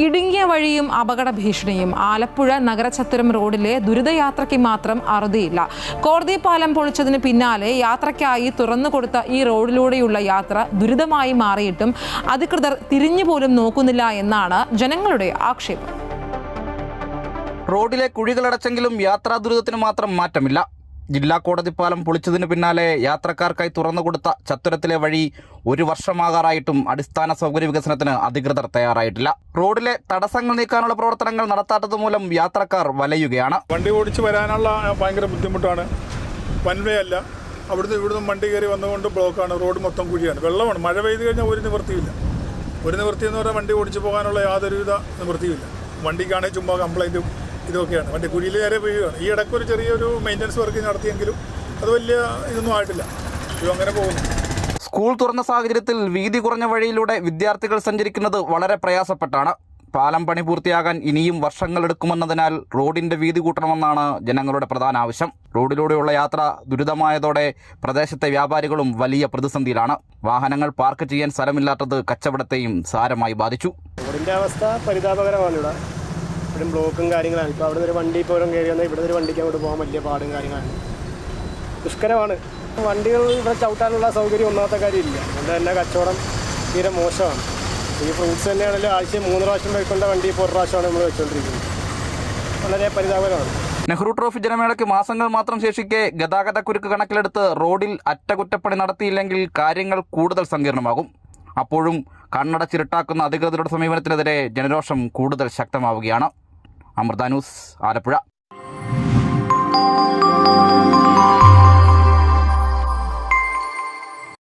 ഇടുങ്ങിയ വഴിയും അപകട ഭീഷണിയും. ആലപ്പുഴ നഗരചത്തുരം റോഡിലെ ദുരിതയാത്രയ്ക്ക് മാത്രം അറുതിയില്ല. കോടതി പാലം പൊളിച്ചതിന് പിന്നാലെ യാത്രയ്ക്കായി തുറന്നുകൊടുത്ത ഈ റോഡിലൂടെയുള്ള യാത്ര ദുരിതമായി മാറിയിട്ടും അധികൃതർ തിരിഞ്ഞുപോലും നോക്കുന്നില്ല എന്നാണ് ജനങ്ങളുടെ ആക്ഷേപം. റോഡിലെ കുഴികളടച്ചെങ്കിലും യാത്രാ ദുരിതത്തിന് മാത്രം മാറ്റമില്ല. ജില്ലാ കോടതി പാലം പൊളിച്ചതിന് പിന്നാലെ യാത്രക്കാർക്കായി തുറന്നുകൊടുത്ത ചത്തുരത്തിലെ വഴി 1 വർഷമാകാറായിട്ടും അടിസ്ഥാന സൗകര്യ വികസനത്തിന് അധികൃതർ തയ്യാറായിട്ടില്ല. റോഡിലെ തടസ്സങ്ങൾ നീക്കാനുള്ള പ്രവർത്തനങ്ങൾ നടത്താത്തത് മൂലം യാത്രക്കാർ വലയുകയാണ്. വണ്ടി ഓടിച്ച് വരാനുള്ള ഭയങ്കര ബുദ്ധിമുട്ടാണ്. വൺവേ അല്ല, ഇവിടുന്ന് വണ്ടി കയറി വന്നുകൊണ്ട് ബ്ലോക്കാണ്. റോഡ് മൊത്തം കുഴിയാണ്, വെള്ളമാണ്. മഴ പെയ്ത് കഴിഞ്ഞാൽ ഒരു നിവൃത്തിയില്ല. ഒരു നിവൃത്തി എന്ന് പറഞ്ഞാൽ വണ്ടി ഓടിച്ച് പോകാനുള്ള യാതൊരുവിധ നിവൃത്തിയില്ല. വണ്ടിക്കാണെങ്കിൽ ചുമ്മാ കംപ്ലൈൻറ്റും ഇതൊക്കെയാണ്. വണ്ടി കുഴിയിൽ നേരെ വീഴുകയാണ്. ഈ ഇടയ്ക്ക് ഒരു ചെറിയൊരു മെയിൻ്റനൻസ് വർക്ക് നടത്തിയെങ്കിലും അത് വലിയ ഇതൊന്നും ആയിട്ടില്ല. അങ്ങനെ പോകുന്നു. സ്കൂൾ തുറന്ന സാഹചര്യത്തിൽ വീതി കുറഞ്ഞ വഴിയിലൂടെ വിദ്യാർത്ഥികൾ സഞ്ചരിക്കുന്നത് വളരെ പ്രയാസപ്പെട്ടാണ്. പാലം പണി പൂർത്തിയാകാൻ ഇനിയും വർഷങ്ങളെടുക്കുമെന്നതിനാൽ റോഡിന്റെ വീതി കൂട്ടണമെന്നാണ് ജനങ്ങളുടെ പ്രധാന ആവശ്യം. റോഡിലൂടെയുള്ള യാത്ര ദുരിതമായതോടെ പ്രദേശത്തെ വ്യാപാരികളും വലിയ പ്രതിസന്ധിയിലാണ്. വാഹനങ്ങൾ പാർക്ക് ചെയ്യാൻ സ്ഥലമില്ലാത്തത് കച്ചവടത്തെയും സാരമായി ബാധിച്ചു. റോഡിന്റെ അവസ്ഥ പരിതാപകരമാണ്. ഇവിടെ ബ്ലോക്കും കാര്യങ്ങളാണ്. ഇപ്പോൾ അവിടെ ഒരു വണ്ടി പോലും കയറി വന്നാൽ ഇവിടെ ഒരു വണ്ടിക്ക് അങ്ങോട്ട് പോകാൻ വലിയ പാടും കാര്യങ്ങളാണ്. ദുഷ്കരമാണ്. വണ്ടികൾ ഇവിടെ ചവിട്ടാനുള്ള സൗകര്യം ഒന്നാമത്തെ കാര്യമില്ല. അതുകൊണ്ട് തന്നെ കച്ചവടം തീരെ മോശമാണ്. ഈ ഫ്രൂട്ട്സ് തന്നെയാണെങ്കിലും ആഴ്ച 3 പ്രാവശ്യം പോയിക്കൊണ്ട വണ്ടി ഇപ്പോൾ 1 പ്രാവശ്യമാണ് നമ്മൾ വെച്ചുകൊണ്ടിരിക്കുന്നത്. വളരെ പരിതാപകരമാണ്. നെഹ്റു ട്രോഫി ജനമേളയ്ക്ക് മാസങ്ങൾ മാത്രം ശേഷിക്കെ ഗതാഗതക്കുരുക്ക് കണക്കിലെടുത്ത് റോഡിൽ അറ്റകുറ്റപ്പണി നടത്തിയില്ലെങ്കിൽ കാര്യങ്ങൾ കൂടുതൽ സങ്കീർണമാകും. അപ്പോഴും കണ്ണടച്ചിരുട്ടാക്കുന്ന അധികൃതരുടെ സമീപനത്തിനെതിരെ ജനരോഷം കൂടുതൽ ശക്തമാവുകയാണ്. അമൃത ന്യൂസ്, ആലപ്പുഴ.